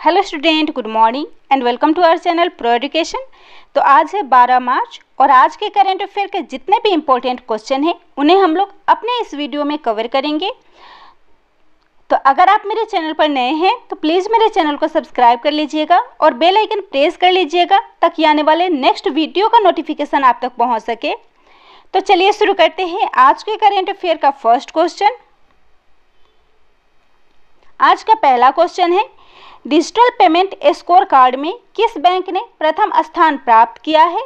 Hello student, good morning and welcome to our channel pro education. तो आज है 12 मार्च और आज के करंट अफेयर के जितने भी इम्पोर्टेंट क्वेश्चन हैं उन्हें हम लोग अपने इस वीडियो में कवर करेंगे। तो अगर आप मेरे चैनल पर नए हैं तो प्लीज़ मेरे चैनल को सब्सक्राइब कर लीजिएगा और बेल आइकन प्रेस कर लीजिएगा ताकि आने वाले नेक्स्ट वीडियो का नोटिफिकेशन आप तक पहुँच सके। तो चलिए शुरू करते हैं आज के करंट अफेयर का फर्स्ट क्वेश्चन। आज का पहला क्वेश्चन है, डिजिटल पेमेंट स्कोर कार्ड में किस बैंक ने प्रथम स्थान प्राप्त किया है?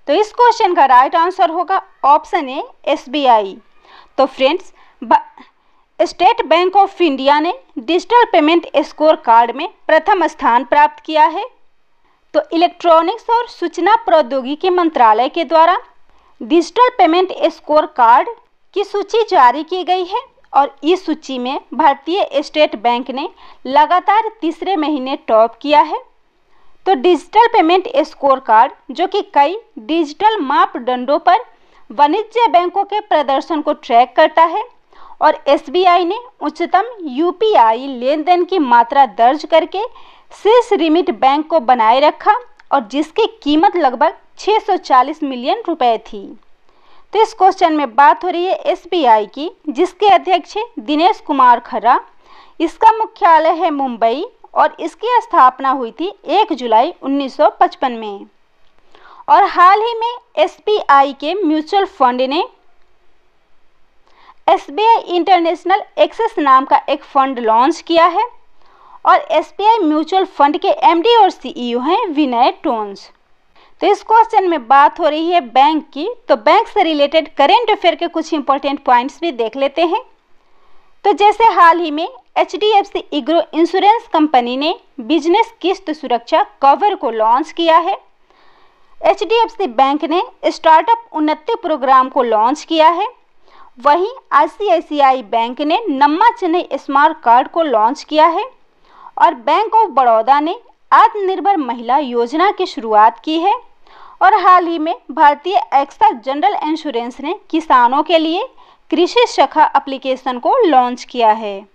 तो इस क्वेश्चन का राइट आंसर होगा ऑप्शन ए एसबीआई। तो friends, state bank of India ने डिजिटल पेमेंट स्कोर कार्ड में प्रथम स्थान प्राप्त किया है। तो इलेक्ट्रॉनिक्स और सूचना प्रौद्योगिकी मंत्रालय के द्वारा डिजिटल पेमेंट स्कोर कार्ड की सूची जारी की गई है और इस सूची में भारतीय स्टेट बैंक ने लगातार तीसरे महीने टॉप किया है। तो डिजिटल पेमेंट स्कोर कार्ड जो कि कई डिजिटल मापदंडों पर वाणिज्य बैंकों के प्रदर्शन को ट्रैक करता है और एसबीआई ने उच्चतम यूपीआई लेन देन की मात्रा दर्ज करके शीर्ष रिमिट बैंक को बनाए रखा और जिसकी कीमत लगभग 640 मिलियन रुपए थी। तो इस क्वेश्चन में बात हो रही है एसबीआई की, जिसके अध्यक्ष है दिनेश कुमार खरा। इसका मुख्यालय है मुंबई और इसकी स्थापना हुई थी 1 जुलाई 1955 में। और हाल ही में एसबीआई के म्यूचुअल फंड ने एसबीआई इंटरनेशनल एक्सेस नाम का एक फंड लॉन्च किया है और एसबीआई म्यूचुअल फंड के एमडी और सीईओ हैं विनय टोन्स। तो इस क्वेश्चन में बात हो रही है बैंक की, तो बैंक से रिलेटेड करेंट अफेयर के कुछ इंपॉर्टेंट पॉइंट्स भी देख लेते हैं। तो जैसे हाल ही में एचडीएफसी इग्रो इंश्योरेंस कंपनी ने बिजनेस किस्त सुरक्षा कवर को लॉन्च किया है। एचडीएफसी बैंक ने स्टार्टअप उन्नति प्रोग्राम को लॉन्च किया है। वहीं आईसीआईसीआई बैंक ने नम्मा चेन्नई स्मार्ट कार्ड को लॉन्च किया है और बैंक ऑफ बड़ौदा ने आत्मनिर्भर महिला योजना की शुरुआत की है। और हाल ही में भारतीय एक्सा जनरल इंश्योरेंस ने किसानों के लिए कृषि शाखा एप्लीकेशन को लॉन्च किया है।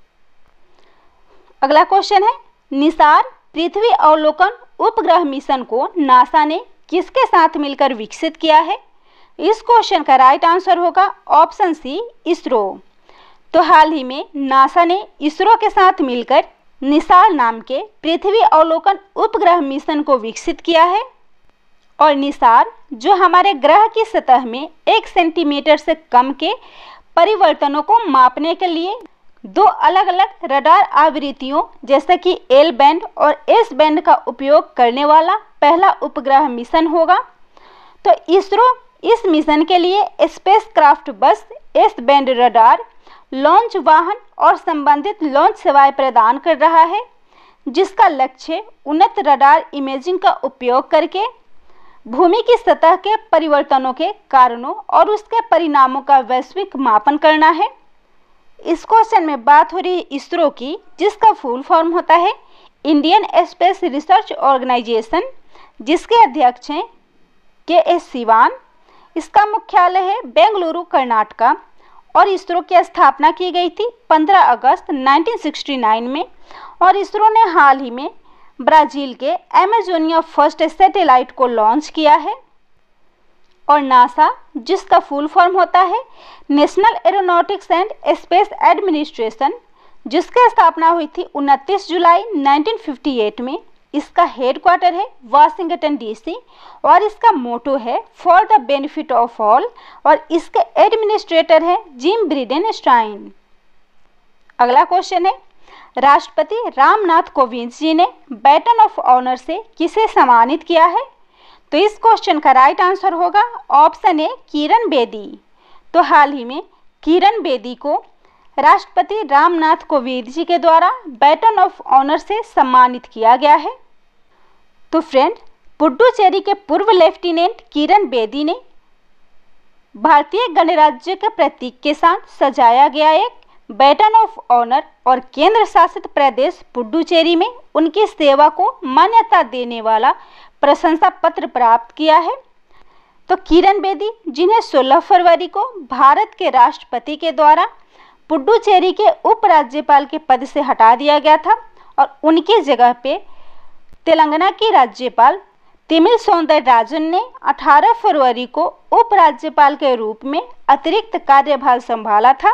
अगला क्वेश्चन है, निसार पृथ्वी अवलोकन उपग्रह मिशन को नासा ने किसके साथ मिलकर विकसित किया है? इस क्वेश्चन का राइट आंसर होगा ऑप्शन सी इसरो। तो हाल ही में नासा ने इसरो के साथ मिलकर निसार नाम के पृथ्वी अवलोकन उपग्रह मिशन को विकसित किया है। और निसार जो हमारे ग्रह की सतह में 1 सेंटीमीटर से कम के परिवर्तनों को मापने के लिए 2 अलग अलग रडार आवृत्तियों जैसे कि एल बैंड और एस बैंड का उपयोग करने वाला पहला उपग्रह मिशन होगा। तो इसरो इस मिशन के लिए स्पेसक्राफ्ट बस, एस बैंड रडार, लॉन्च वाहन और संबंधित लॉन्च सेवाएं प्रदान कर रहा है, जिसका लक्ष्य उन्नत रडार इमेजिंग का उपयोग करके भूमि की सतह के परिवर्तनों के कारणों और उसके परिणामों का वैश्विक मापन करना है। इस क्वेश्चन में बात हो रही है इसरो की, जिसका फुल फॉर्म होता है इंडियन स्पेस रिसर्च ऑर्गेनाइजेशन, जिसके अध्यक्ष हैं के.एस. सिवान। इसका मुख्यालय है बेंगलुरु, कर्नाटका और इसरो की स्थापना की गई थी 15 अगस्त 1969 में। और इसरो ने हाल ही में ब्राज़ील के अमेजोनिया फर्स्ट सैटेलाइट को लॉन्च किया है। और नासा, जिसका फुल फॉर्म होता है national aeronautics and space administration, जिसकी स्थापना हुई थी 29 जुलाई 1958 में। इसका हेडक्वार्टर है वाशिंगटन डीसी और इसका मोटो है for the benefit of all और इसके एडमिनिस्ट्रेटर है जिम ब्रिडेनस्टाइन। अगला क्वेश्चन है, राष्ट्रपति रामनाथ कोविंद जी ने बैटन ऑफ ऑनर से किसे सम्मानित किया है? तो इस क्वेश्चन का राइट आंसर होगा ऑप्शन ए किरण बेदी। तो हाल ही में किरण बेदी को राष्ट्रपति रामनाथ कोविंद जी के द्वारा बैटन ऑफ ऑनर से सम्मानित किया गया है। तो फ्रेंड, पुडुचेरी के पूर्व लेफ्टिनेंट किरण बेदी ने भारतीय गणराज्य के प्रतीक के साथ सजाया गया एक बैटन ऑफ ऑनर और केंद्र शासित प्रदेश पुडुचेरी में उनकी सेवा को मान्यता देने वाला प्रशंसा पत्र प्राप्त किया है। तो किरण बेदी, जिन्हें 16 फरवरी को भारत के राष्ट्रपति के द्वारा पुडुचेरी के उपराज्यपाल के पद से हटा दिया गया था और उनकी जगह पे तेलंगाना की राज्यपाल तमिल सौंदरराजन ने 18 फरवरी को उपराज्यपाल के रूप में अतिरिक्त कार्यभार संभाला था।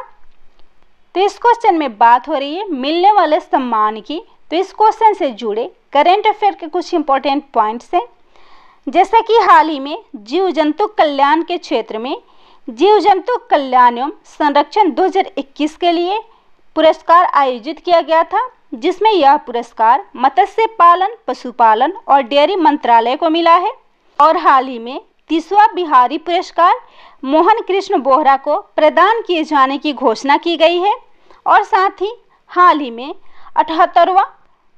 तो इस क्वेश्चन में बात हो रही है मिलने वाले सम्मान की। तो इस क्वेश्चन से जुड़े करंट अफेयर के कुछ इंपॉर्टेंट पॉइंट्स हैं, जैसा कि हाल ही में जीव जंतु कल्याण के क्षेत्र में जीव जंतु कल्याण एवं संरक्षण 2021 के लिए पुरस्कार आयोजित किया गया था, जिसमें यह पुरस्कार मत्स्य पालन, पशुपालन और डेयरी मंत्रालय को मिला है। और हाल ही में 30वां बिहारी पुरस्कार मोहन कृष्ण बोहरा को प्रदान किए जाने की घोषणा की गई है। और साथ ही हाल ही में 78वां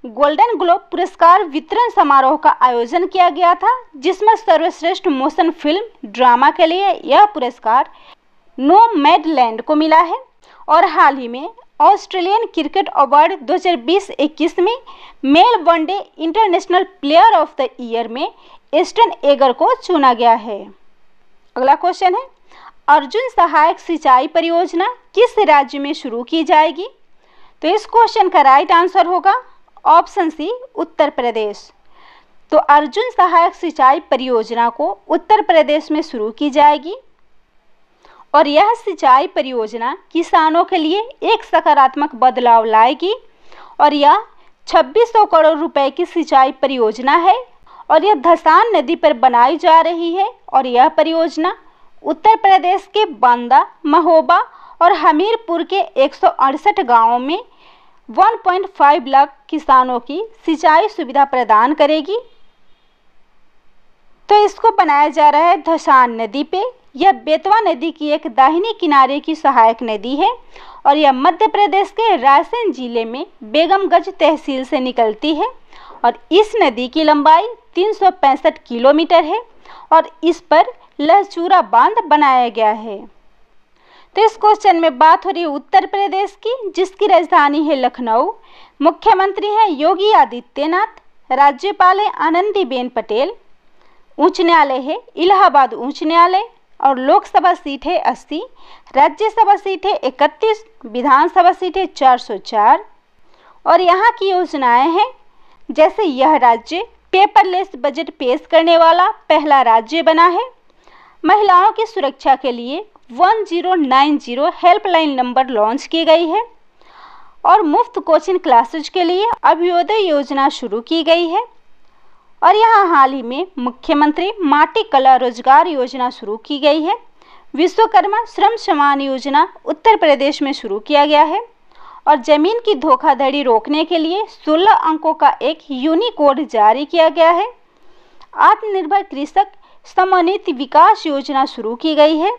गोल्डन ग्लोब पुरस्कार वितरण समारोह का आयोजन किया गया था, जिसमें सर्वश्रेष्ठ मोशन फिल्म ड्रामा के लिए यह पुरस्कार नोमैडलैंड को मिला है। और हाल ही में ऑस्ट्रेलियन क्रिकेट अवार्ड 2020-21 में male one day international player of the year में एस्टन एगर को चुना गया है। अगला क्वेश्चन है, अर्जुन सहायक सिंचाई परियोजना किस राज्य में शुरू की जाएगी? तो इस क्वेश्चन का राइट आंसर होगा ऑप्शन सी, उत्तर प्रदेश। तो अर्जुन सहायक सिंचाई परियोजना को उत्तर प्रदेश में शुरू की जाएगी और यह सिंचाई परियोजना किसानों के लिए एक सकारात्मक बदलाव लाएगी। और यह 2600 करोड़ रुपए की सिंचाई परियोजना है और यह धसान नदी पर बनाई जा रही है। और यह परियोजना उत्तर प्रदेश के बांदा, महोबा और हमीरपुर के 168 गांवों में 1.5 लाख किसानों की सिंचाई सुविधा प्रदान करेगी। तो इसको बनाया जा रहा है धसान नदी पे। यह बेतवा नदी की एक दाहिनी किनारे की सहायक नदी है और यह मध्य प्रदेश के रायसेन जिले में बेगमगंज तहसील से निकलती है। और इस नदी की लंबाई 365 किलोमीटर है और इस पर लहचूरा बांध बनाया गया है। तो इस क्वेश्चन में बात हो रही है उत्तर प्रदेश की, जिसकी राजधानी है लखनऊ। मुख्यमंत्री हैं योगी आदित्यनाथ, राज्यपाल है आनंदीबेन पटेल, उच्च न्यायालय है इलाहाबाद उच्च न्यायालय और लोकसभा सीट है 80, राज्यसभा सीट है 31, विधानसभा सीट है 404। और यहाँ की योजनाएं हैं, जैसे यह राज्य पेपरलेस बजट पेश करने वाला पहला राज्य बना है। महिलाओं की सुरक्षा के लिए 1090 हेल्पलाइन नंबर लॉन्च की गई है और मुफ्त कोचिंग क्लासेज के लिए अभ्युदय योजना शुरू की गई है। और यहाँ हाल ही में मुख्यमंत्री माटी कला रोजगार योजना शुरू की गई है। विश्वकर्मा श्रम समान योजना उत्तर प्रदेश में शुरू किया गया है और जमीन की धोखाधड़ी रोकने के लिए 16 अंकों का एक यूनिकोड जारी किया गया है। आत्मनिर्भर कृषक समन्वित विकास योजना शुरू की गई है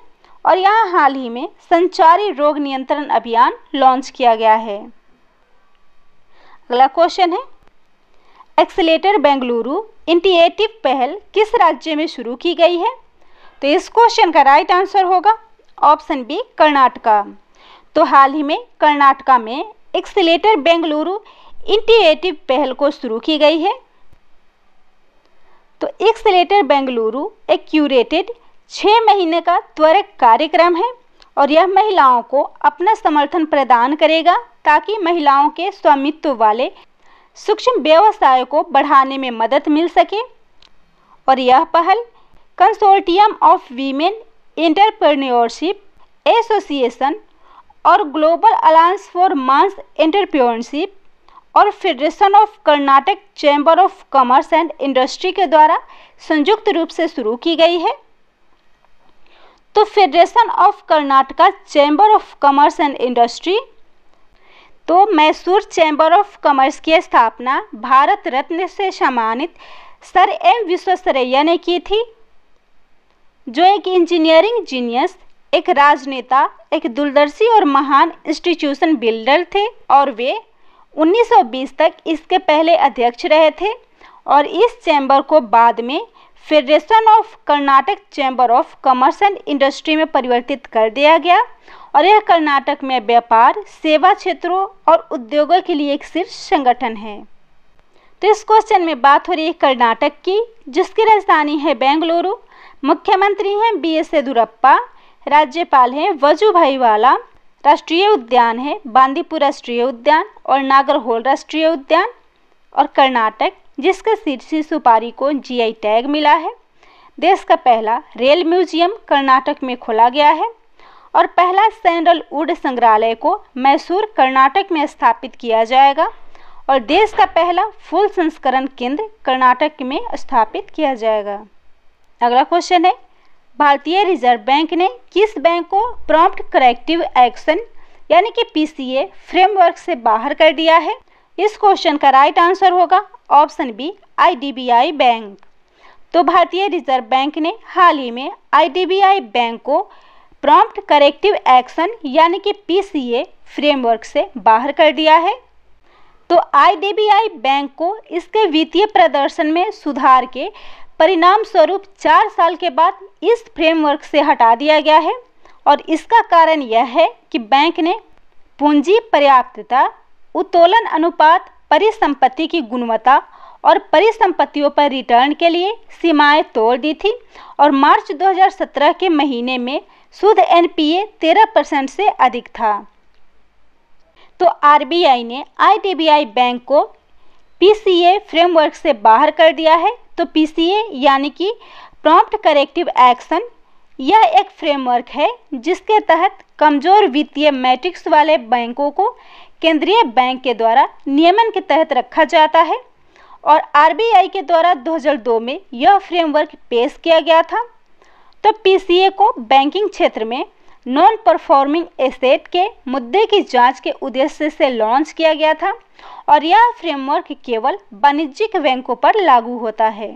और यहाँ हाल ही में संचारी रोग नियंत्रण अभियान लॉन्च किया गया है। अगला क्वेश्चन है, एक्सीलेटर बेंगलुरु इनिशिएटिव पहल किस राज्य में शुरू की गई है? तो इस क्वेश्चन का राइट आंसर होगा ऑप्शन बी, कर्नाटका। तो हाल ही में कर्नाटका में एक्सीलेटर बेंगलुरु इनिशिएटिव पहल को शुरू की गई है। तो एक्सीलेटर बेंगलुरु एक क्यूरेटेड 6 महीने का त्वरित कार्यक्रम है और यह महिलाओं को अपना समर्थन प्रदान करेगा ताकि महिलाओं के स्वामित्व वाले सूक्ष्म व्यवसाय को बढ़ाने में मदद मिल सके। और यह पहल consortium of women entrepreneurship association और global alliance for mass entrepreneurship और federation of Karnataka chamber of commerce and industry के द्वारा संयुक्त रूप से शुरू की गई है। तो federation of Karnataka chamber of commerce and industry, तो मैसूर चैम्बर ऑफ कॉमर्स की स्थापना भारत रत्न से सम्मानित सर एम विश्वेश्वरैया ने की थी, जो एक इंजीनियरिंग जीनियस, एक राजनेता, एक दूरदर्शी और महान इंस्टीट्यूशन बिल्डर थे और वे 1920 तक इसके पहले अध्यक्ष रहे थे। और इस चैम्बर को बाद में federation of Karnataka chamber of commerce and industry में परिवर्तित कर दिया गया और यह कर्नाटक में व्यापार, सेवा क्षेत्रों और उद्योगों के लिए एक शीर्ष संगठन है। तो इस क्वेश्चन में बात हो रही है कर्नाटक की, जिसकी राजधानी है बेंगलुरु। मुख्यमंत्री हैं बी एस येदियुरप्पा, राज्यपाल हैं वजुभाई वाला, राष्ट्रीय उद्यान है बांदीपुर राष्ट्रीय उद्यान और नागरहोल राष्ट्रीय उद्यान। और कर्नाटक जिसके शीर्षी सुपारी को जीआई टैग मिला है। देश का पहला रेल म्यूजियम कर्नाटक में खोला गया है और पहला सैंडलवुड संग्रहालय को मैसूर कर्नाटक में स्थापित किया जाएगा और देश का पहला फूल संस्करण केंद्र कर्नाटक में स्थापित किया जाएगा। अगला क्वेश्चन है, भारतीय रिजर्व बैंक ने किस बैंक को प्रॉम्प्ट करेक्टिव एक्शन यानी कि पीसीए फ्रेमवर्क से बाहर कर दिया है? इस क्वेश्चन का राइट आंसर होगा ऑप्शन बी, आईडीबीआई बैंक। तो भारतीय रिजर्व बैंक ने हाल ही में आईडीबीआई बैंक को प्रॉम्प्ट करेक्टिव एक्शन यानी कि पीसीए फ्रेमवर्क से बाहर कर दिया है। तो आईडीबीआई बैंक को इसके वित्तीय प्रदर्शन में सुधार के परिणाम स्वरूप 4 साल के बाद इस फ्रेमवर्क से हटा दिया गया है और इसका कारण यह है कि बैंक ने पूंजी पर्याप्तता, उत्तोलन अनुपात, परिसंपत्ति की गुणवत्ता और परिसंपत्तियों पर रिटर्न के लिए सीमाएं तोड़ दी थी और मार्च 2017 के महीने में शुद्ध एनपीए 13% से अधिक था। तो आरबीआई ने आईडीबीआई बैंक को पीसीए फ्रेमवर्क से बाहर कर दिया है। तो पीसीए यानी कि प्रॉम्प्ट करेक्टिव एक्शन, यह एक फ्रेमवर्क है जिसके तहत कमजोर वित्तीय मैट्रिक्स वाले बैंकों को केंद्रीय बैंक के द्वारा नियमन के तहत रखा जाता है और आरबीआई के द्वारा 2002 में यह फ्रेमवर्क पेश किया गया था। तो पीसीए को बैंकिंग क्षेत्र में नॉन परफॉर्मिंग एसेट के मुद्दे की जांच के उद्देश्य से लॉन्च किया गया था और यह फ्रेमवर्क केवल वाणिज्यिक बैंकों पर लागू होता है।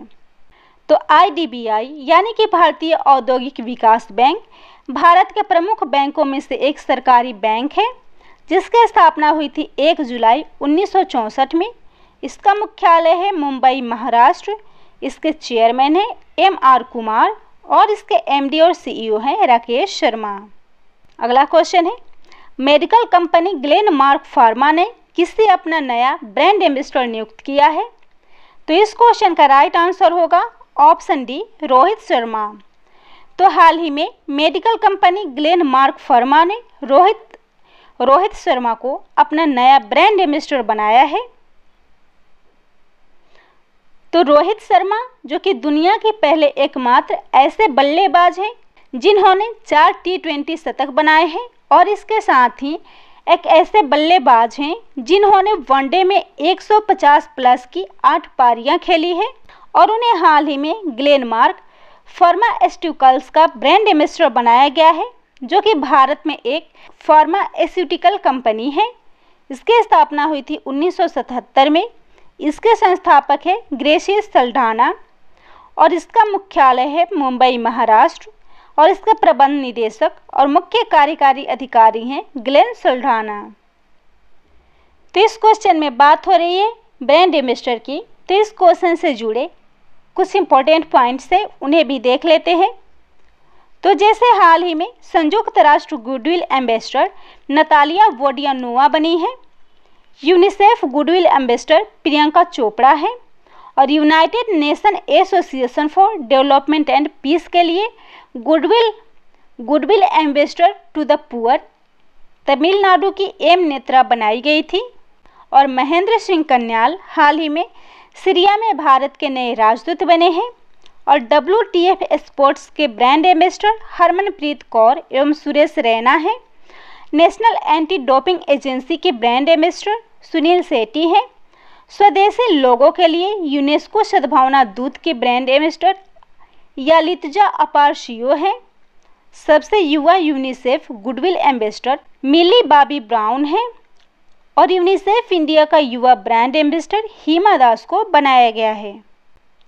तो आईडीबीआई यानी कि भारतीय औद्योगिक विकास बैंक भारत के प्रमुख बैंकों में से एक सरकारी बैंक है जिसकी स्थापना हुई थी 1 जुलाई 1964 में। इसका मुख्यालय है मुंबई, महाराष्ट्र। इसके चेयरमैन है एम.आर. कुमार और इसके एमडी और सीईओ हैं राकेश शर्मा। अगला क्वेश्चन है, मेडिकल कंपनी ग्लेनमार्क फार्मा ने किससे अपना नया ब्रांड एम्बेसडर नियुक्त किया है? तो इस क्वेश्चन का राइट आंसर होगा ऑप्शन डी, रोहित शर्मा। तो हाल ही में मेडिकल कंपनी ग्लेनमार्क फार्मा ने रोहित शर्मा को अपना नया ब्रांड एम्बेसडर बनाया है। तो रोहित शर्मा जो कि दुनिया के पहले एकमात्र ऐसे बल्लेबाज हैं जिन्होंने 4 टी20 शतक बनाए हैं और इसके साथ ही एक ऐसे बल्लेबाज हैं जिन्होंने वनडे में 150 प्लस की 8 पारियां खेली है और उन्हें हाल ही में ग्लेनमार्क फार्मास्यूटिकल्स का ब्रांड एम्बेसडर बनाया गया है जो कि भारत में एक फार्मास्यूटिकल कंपनी है। इसकी स्थापना हुई थी 1977 में। इसके संस्थापक है ग्रेशियस सल्ढाना और इसका मुख्यालय है मुंबई, महाराष्ट्र और इसका प्रबंध निदेशक और मुख्य कार्यकारी अधिकारी हैं ग्लेन सल्ढाना। तो इस क्वेश्चन में बात हो रही है ब्रांड एम्बेसडर की। तो इस क्वेश्चन से जुड़े कुछ इंपॉर्टेंट पॉइंट्स हैं, उन्हें भी देख लेते हैं। तो जैसे हाल ही में संयुक्त राष्ट्र गुडविल एम्बेसडर नतालिया वोडियानोवा बनी है, UNICEF goodwill ambassador Priyanka Chopra है और United Nation Association for Development and Peace के लिए goodwill ambassador to the poor Tamil Nadu की एम नेत्रा बनाई गई थी और महेंद्र सिंह कन्याल हाल ही में सीरिया में भारत के नए राजदूत बने हैं और WTF स्पोर्ट्स के ब्रांड एम्बेसडर हरमनप्रीत कौर एवं सुरेश रैना हैं। नेशनल एंटी डोपिंग एजेंसी के ब्रांड एम्बेसडर सुनील सेठी हैं। स्वदेशी लोगों के लिए यूनेस्को सद्भावना दूत के ब्रांड एम्बेसडर यालितजा अपारशियो हैं। सबसे युवा यूनिसेफ गुडविल एम्बेसडर मिली बॉबी ब्राउन हैं और यूनिसेफ इंडिया का युवा ब्रांड एम्बेसडर हिमा दास को बनाया गया है।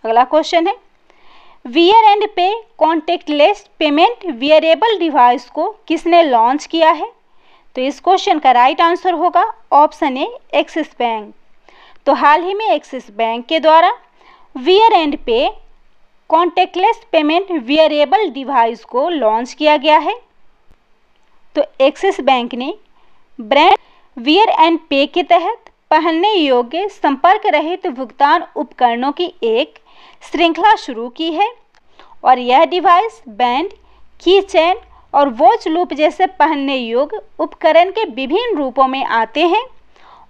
अगला क्वेश्चन है, वियर एंड पे कॉन्टेक्टलेस पेमेंट वियरेबल डिवाइस को किसने लॉन्च किया है? तो इस क्वेश्चन का राइट आंसर होगा ऑप्शन ए, एक्सिस बैंक। तो हाल ही में एक्सिस बैंक के द्वारा वियर एंड पे कॉन्टेक्टलेस पेमेंट वियरेबल डिवाइस को लॉन्च किया गया है। तो एक्सिस बैंक ने ब्रांड वियर एंड पे के तहत पहनने योग्य संपर्क रहित भुगतान उपकरणों की एक श्रृंखला शुरू की है और यह डिवाइस बैंड, की चेन और वॉच लूप जैसे पहनने योग्य उपकरण के विभिन्न रूपों में आते हैं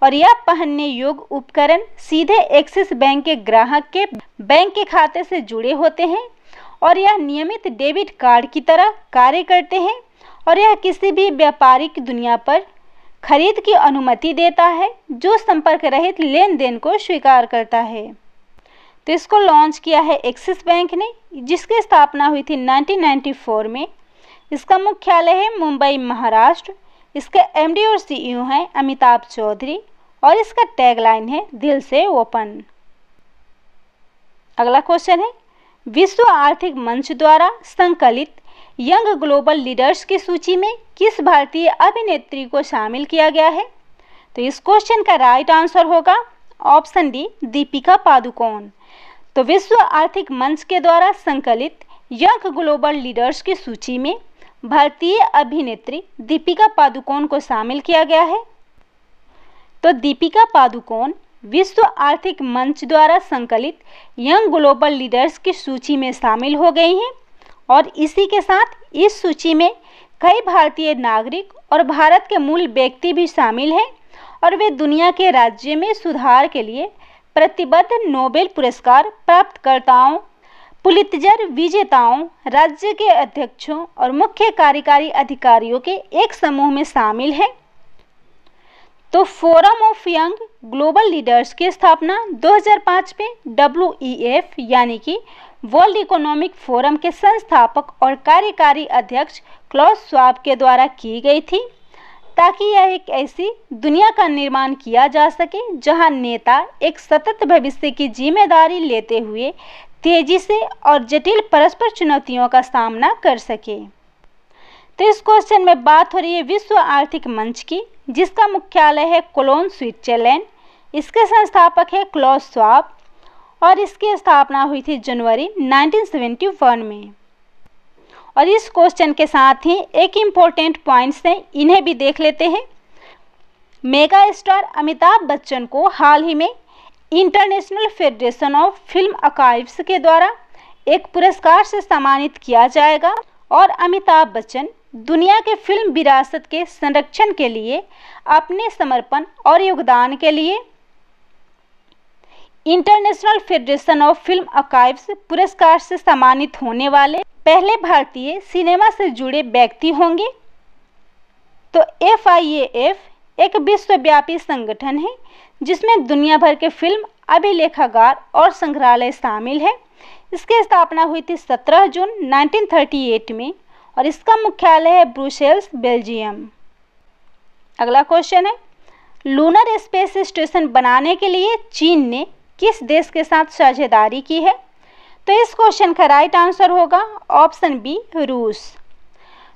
और यह पहनने योग्य उपकरण सीधे एक्सिस बैंक के ग्राहक के बैंक के खाते से जुड़े होते हैं और यह नियमित डेबिट कार्ड की तरह कार्य करते हैं और यह किसी भी व्यापारिक दुनिया पर खरीद की अनुमति देता है जो संपर्क रहित लेन देन को स्वीकार करता है। तो इसको लॉन्च किया है एक्सिस बैंक ने, जिसकी स्थापना हुई थी 1994 में। इसका मुख्यालय है मुंबई, महाराष्ट्र। इसके एमडी और सीईओ हैं अमिताभ चौधरी और इसका टैगलाइन है दिल से ओपन। अगला क्वेश्चन है, विश्व आर्थिक मंच द्वारा संकलित यंग ग्लोबल लीडर्स की सूची में किस भारतीय अभिनेत्री को शामिल किया गया है? तो इस क्वेश्चन का राइट आंसर होगा ऑप्शन डी, दीपिका पादुकोण। तो विश्व आर्थिक मंच के द्वारा संकलित यंग ग्लोबल लीडर्स की सूची में भारतीय अभिनेत्री दीपिका पादुकोण को शामिल किया गया है। तो दीपिका पादुकोण विश्व आर्थिक मंच द्वारा संकलित यंग ग्लोबल लीडर्स की सूची में शामिल हो गई हैं और इसी के साथ इस सूची में कई भारतीय नागरिक और भारत के मूल व्यक्ति भी शामिल हैं और वे दुनिया के राज्य में सुधार के लिए प्रतिबद्ध नोबेल पुरस्कार प्राप्तकर्ताओं, पुलित्जर विजेताओं, राज्य के अध्यक्षों और मुख्य कार्यकारी अधिकारियों के एक समूह में शामिल हैं। तो forum of young global leaders की स्थापना 2005 में WEF यानी कि वर्ल्ड इकोनॉमिक फोरम के संस्थापक और कार्यकारी अध्यक्ष क्लॉस श्वाब के द्वारा की गई थी, ताकि यह एक ऐसी दुनिया का निर्माण किया जा सके जहां नेता एक सतत भविष्य की जिम्मेदारी लेते हुए तेजी से और जटिल परस्पर चुनौतियों का सामना कर सके। तो इस क्वेश्चन में बात हो रही है विश्व आर्थिक मंच की, जिसका मुख्यालय है कोलोन, स्विट्जरलैंड। इसके संस्थापक है क्लॉस श्वाब और इसकी स्थापना हुई थी जनवरी 1971 में। और इस क्वेश्चन के साथ ही एक इम्पोर्टेंट पॉइंट्स हैं, इन्हें भी देख लेते हैं। मेगा स्टार अमिताभ बच्चन को हाल ही में international federation of film archives के द्वारा एक पुरस्कार से सम्मानित किया जाएगा और अमिताभ बच्चन दुनिया के फिल्म विरासत के संरक्षण के लिए अपने समर्पण और योगदान के लिए international federation of film archives पुरस्कार से सम्मानित होने वाले पहले भारतीय सिनेमा से जुड़े व्यक्ति होंगे। तो FIAF एक विश्वव्यापी संगठन है जिसमें दुनिया भर के फिल्म अभिलेखागार और संग्रहालय शामिल है। इसकी स्थापना हुई थी 17 जून 1938 में और इसका मुख्यालय है ब्रुसेल्स, बेल्जियम। अगला क्वेश्चन है, लूनर स्पेस स्टेशन बनाने के लिए चीन ने किस देश के साथ साझेदारी की है? तो इस क्वेश्चन का राइट आंसर होगा ऑप्शन बी, रूस।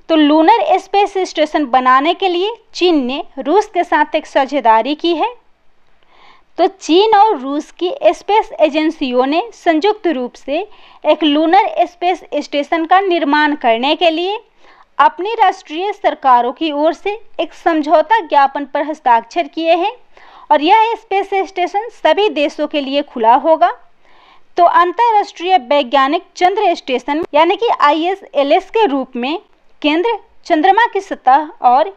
तो लूनर स्पेस स्टेशन बनाने के लिए चीन ने रूस के साथ एक साझेदारी की है। तो चीन और रूस की स्पेस एजेंसियों ने संयुक्त रूप से एक लूनर स्पेस स्टेशन का निर्माण करने के लिए अपनी राष्ट्रीय सरकारों की ओर से एक समझौता ज्ञापन पर हस्ताक्षर किए हैं और यह स्पेस स्टेशन सभी देशों के लिए खुला होगा। तो अंतर्राष्ट्रीय वैज्ञानिक चंद्र स्टेशन यानी कि ISLS के रूप में केंद्र, चंद्रमा की सतह और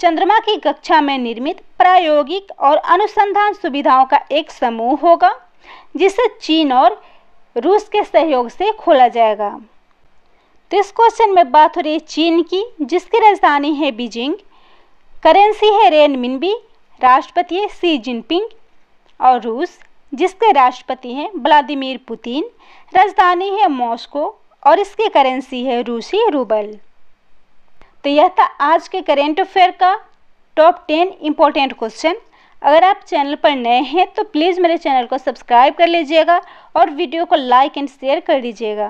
चंद्रमा की कक्षा में निर्मित प्रायोगिक और अनुसंधान सुविधाओं का एक समूह होगा, जिसे चीन और रूस के सहयोग से खोला जाएगा। तो इस क्वेश्चन में बात हो रही है चीन की, जिसकी राजधानी है बीजिंग, करेंसी है रेनमिनबी, राष्ट्रपति है शी जिनपिंग, और रूस जिसके राष्ट्रपति हैं व्लादिमीर पुतिन, राजधानी है मॉस्को और इसकी करेंसी है रूसी रूबल। तो यह था आज के करेंट अफेयर का टॉप 10 इम्पोर्टेंट क्वेश्चन। अगर आप चैनल पर नए हैं तो प्लीज़ मेरे चैनल को सब्सक्राइब कर लीजिएगा और वीडियो को लाइक एंड शेयर कर दीजिएगा।